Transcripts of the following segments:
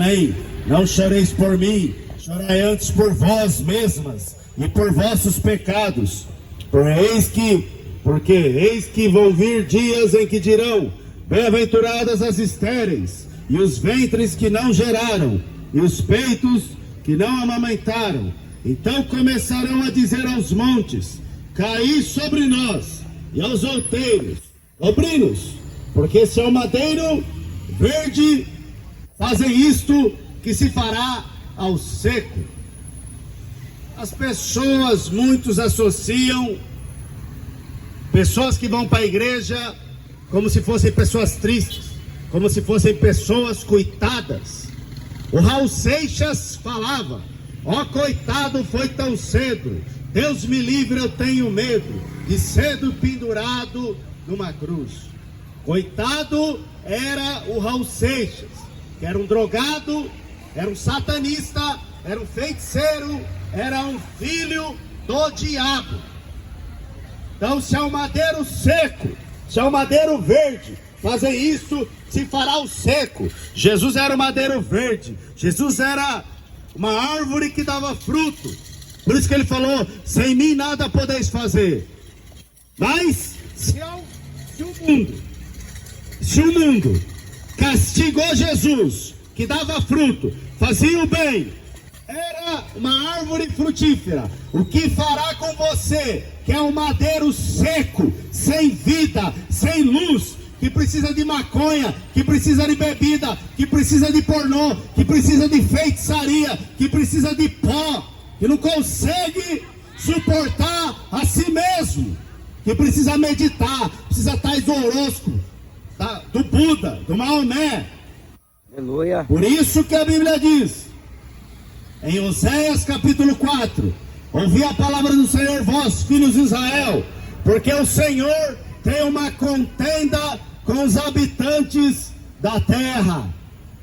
Jerusalém, não choreis por mim, chorai antes por vós mesmas e por vossos pecados. Porque eis que vão vir dias em que dirão: bem-aventuradas as estéreis, e os ventres que não geraram, e os peitos que não amamentaram. Então começarão a dizer aos montes: caí sobre nós, e aos outeiros: cobri-nos, porque se ao madeiro verde fazem isto, que se fará ao seco. As pessoas, muitos associam pessoas que vão para a igreja como se fossem pessoas tristes, como se fossem pessoas coitadas. O Raul Seixas falava: ó, coitado foi tão cedo, Deus me livre, eu tenho medo de cedo pendurado numa cruz. Coitado era o Raul Seixas, que era um drogado, era um satanista, era um feiticeiro, era um filho do diabo. Então, se ao madeiro seco, se ao madeiro verde fazem isso, se fará o seco. Jesus era o madeiro verde, Jesus era uma árvore que dava fruto. Por isso que ele falou: sem mim nada podeis fazer. Mas se o mundo castigou Jesus, que dava fruto, fazia o bem, era uma árvore frutífera, o que fará com você, que é um madeiro seco, sem vida, sem luz, que precisa de maconha, que precisa de bebida, que precisa de pornô, que precisa de feitiçaria, que precisa de pó, que não consegue suportar a si mesmo, que precisa meditar, precisa estar do horóscopo, do Buda, do Maomé. Aleluia. Por isso que a Bíblia diz, em Oséias capítulo 4, ouvi a palavra do Senhor, vós, filhos de Israel, porque o Senhor tem uma contenda com os habitantes da terra.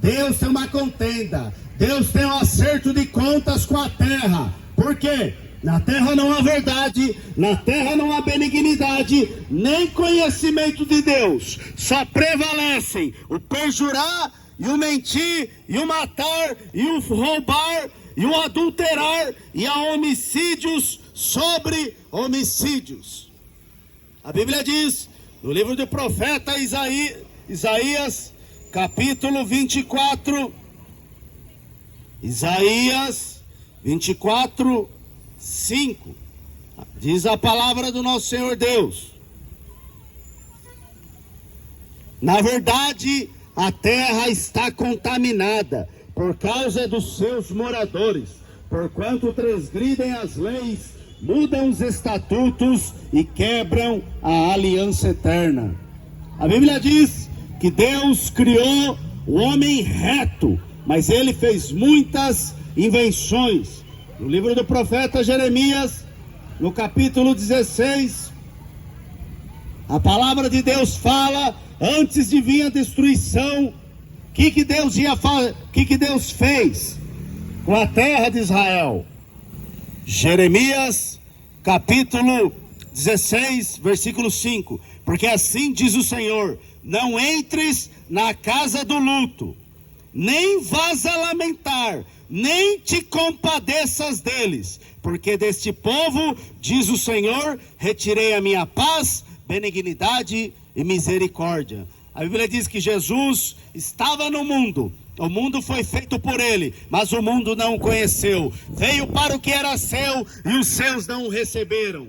Deus tem uma contenda, Deus tem um acerto de contas com a terra. Por quê? Na terra não há verdade, na terra não há benignidade, nem conhecimento de Deus. Só prevalecem o perjurar e o mentir, e o matar, e o roubar, e o adulterar, e há homicídios sobre homicídios. A Bíblia diz, no livro do profeta Isaías, capítulo 24, Isaías 24, 5, diz a palavra do nosso Senhor Deus: na verdade, a terra está contaminada por causa dos seus moradores, porquanto transgridem as leis, mudam os estatutos e quebram a aliança eterna. A Bíblia diz que Deus criou o homem reto, mas ele fez muitas invenções. No livro do profeta Jeremias, no capítulo 16, a palavra de Deus fala: antes de vir a destruição, o que Deus ia fazer? O que Deus fez com a terra de Israel? Jeremias capítulo 16, versículo 5: porque assim diz o Senhor: não entres na casa do luto, nem vás a lamentar, nem te compadeças deles, porque deste povo, diz o Senhor, retirei a minha paz, benignidade e misericórdia. A Bíblia diz que Jesus estava no mundo, o mundo foi feito por ele, mas o mundo não o conheceu. Veio para o que era seu e os seus não o receberam.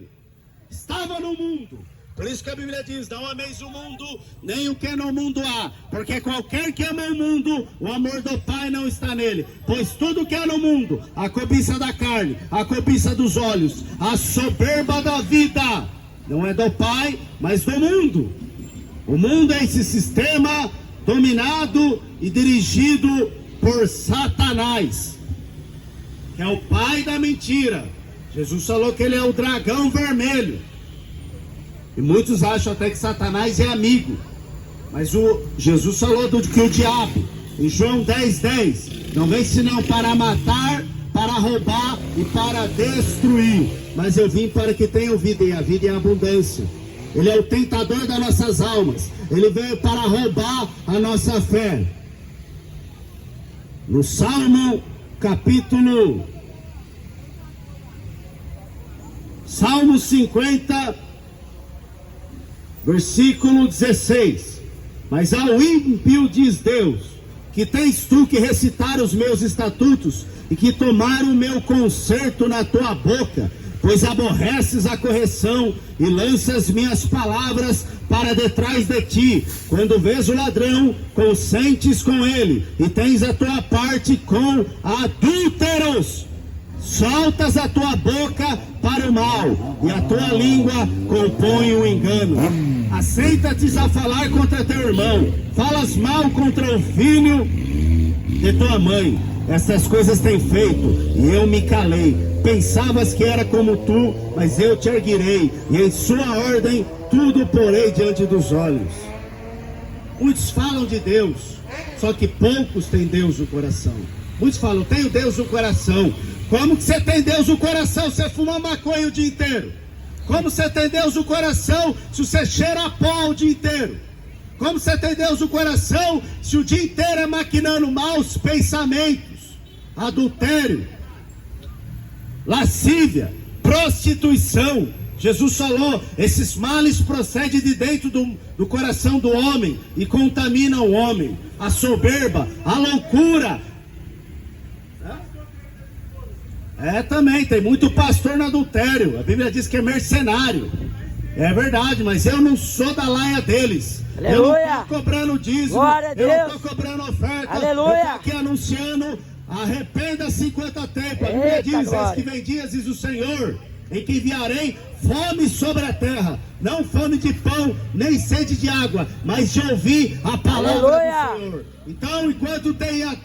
Estava no mundo. Por isso que a Bíblia diz: não ameis o mundo, nem o que no mundo há, porque qualquer que ama o mundo, o amor do Pai não está nele. Pois tudo que há no mundo, a cobiça da carne, a cobiça dos olhos, a soberba da vida, não é do Pai, mas do mundo. O mundo é esse sistema dominado e dirigido por Satanás, que é o pai da mentira. Jesus falou que ele é o dragão vermelho. E muitos acham até que Satanás é amigo. Mas Jesus falou que o diabo, em João 10:10, não vem senão para matar, para roubar e para destruir. Mas eu vim para que tenham vida, e a vida em abundância. Ele é o tentador das nossas almas. Ele veio para roubar a nossa fé. no Salmo Salmo 50, versículo 16. Mas ao ímpio diz Deus: que tens tu que recitar os meus estatutos e que tomar o meu conserto na tua boca, pois aborreces a correção e lanças minhas palavras para detrás de ti. Quando vês o ladrão, consentes com ele, e tens a tua parte com adúlteros. Soltas a tua boca para o mal, e a tua língua compõe o engano. Aceita-te a falar contra teu irmão, falas mal contra o filho de tua mãe. Essas coisas têm feito, e eu me calei. Pensavas que era como tu, mas eu te erguirei, e em sua ordem tudo porei diante dos olhos. Muitos falam de Deus, só que poucos têm Deus no coração. Muitos falam: tenho Deus no coração. Como que você tem Deus no coração se você fuma maconha o dia inteiro? Como você tem Deus no coração se você cheira pó o dia inteiro? Como você tem Deus no coração se o dia inteiro é maquinando maus pensamentos, adultério, lascívia, prostituição? Jesus falou: esses males procedem de dentro do coração do homem e contaminam o homem. A soberba, a loucura. Também tem muito pastor no adultério. A Bíblia diz que é mercenário. É verdade, mas eu não sou da laia deles. Aleluia. Eu não estou cobrando dízimo. Eu não estou cobrando oferta. Aleluia. Eu estou aqui anunciando: arrependa-se enquanto há tempo. A Bíblia diz: eis que vem dias, diz o Senhor, em que enviarei fome sobre a terra, não fome de pão, nem sede de água, mas de ouvir a palavra do Senhor. Então, enquanto tenha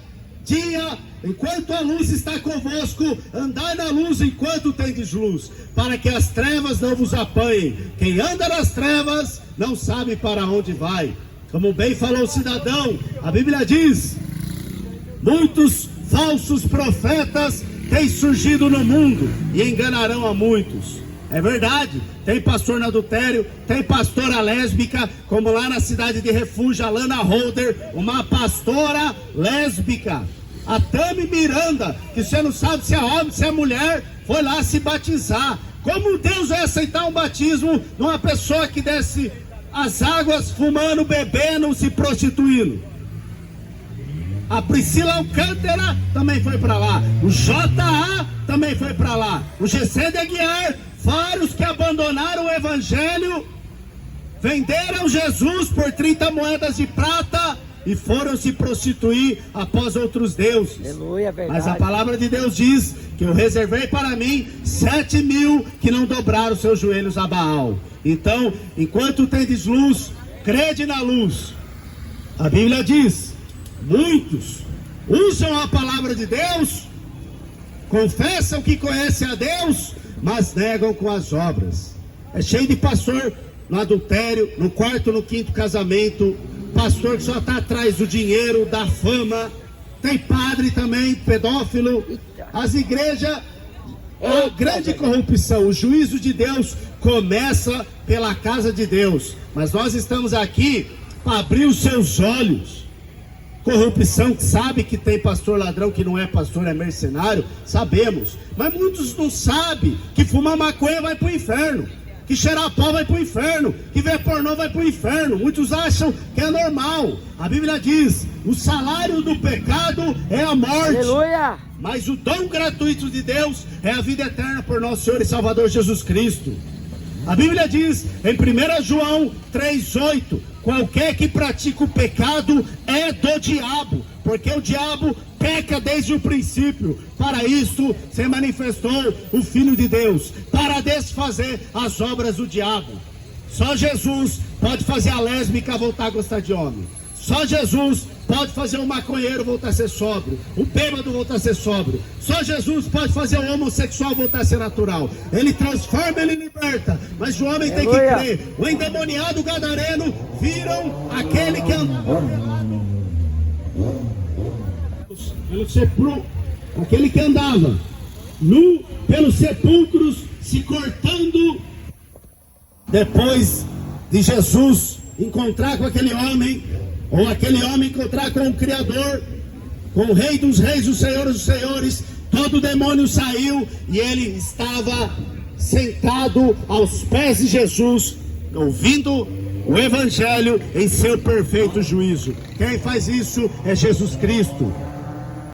dia, enquanto a luz está convosco, andai na luz enquanto tendes luz, para que as trevas não vos apanhem. Quem anda nas trevas não sabe para onde vai. Como bem falou o cidadão, a Bíblia diz: muitos falsos profetas têm surgido no mundo e enganarão a muitos. É verdade, tem pastor no adultério, tem pastora lésbica, como lá na cidade de Refúgio, a Lana Holder, uma pastora lésbica. A Tami Miranda, que você não sabe se é homem, se é mulher, foi lá se batizar. Como Deus vai aceitar um batismo de uma pessoa que desce as águas fumando, bebendo, se prostituindo? A Priscila Alcântara também foi para lá. O J.A. também foi para lá. O GC de Aguiar, vários que abandonaram o evangelho, venderam Jesus por 30 moedas de prata e foram se prostituir após outros deuses. Aleluia, verdade. Mas a palavra de Deus diz que eu reservei para mim 7.000 que não dobraram seus joelhos a Baal. Então, enquanto tendes luz, crede na luz. A Bíblia diz: muitos usam a palavra de Deus, confessam que conhecem a Deus, mas negam com as obras. É cheio de pastor no adultério, no quarto, no quinto casamento, pastor que só está atrás do dinheiro, da fama. Tem padre também, pedófilo. As igrejas, a grande corrupção. O juízo de Deus começa pela casa de Deus, mas nós estamos aqui para abrir os seus olhos. Corrupção, que sabe que tem pastor ladrão, que não é pastor, é mercenário, sabemos, mas muitos não sabem que fumar maconha vai para o inferno, que cheirar pó vai para o inferno, que ver pornô vai para o inferno. Muitos acham que é normal. A Bíblia diz: o salário do pecado é a morte. Aleluia. Mas o dom gratuito de Deus é a vida eterna por nosso Senhor e Salvador Jesus Cristo. A Bíblia diz em 1 João 3,8: qualquer que pratica o pecado é do diabo, porque o diabo peca desde o princípio. Para isso se manifestou o Filho de Deus, para desfazer as obras do diabo. Só Jesus pode fazer a lésbica voltar a gostar de homem. Só Jesus pode fazer o maconheiro voltar a ser sóbrio, o bêbado voltar a ser sóbrio. Só Jesus pode fazer o homossexual voltar a ser natural. Ele transforma, ele liberta, mas o homem tem que crer. O endemoniado gadareno viram aquele que andava pelo sepulcro, aquele que andava nu pelos sepulcros, se cortando. Depois de Jesus encontrar com aquele homem, ou aquele homem encontrar com o Criador, com o Rei dos Reis, o Senhor dos Senhores, todo demônio saiu e ele estava sentado aos pés de Jesus, ouvindo o Evangelho em seu perfeito juízo. Quem faz isso é Jesus Cristo.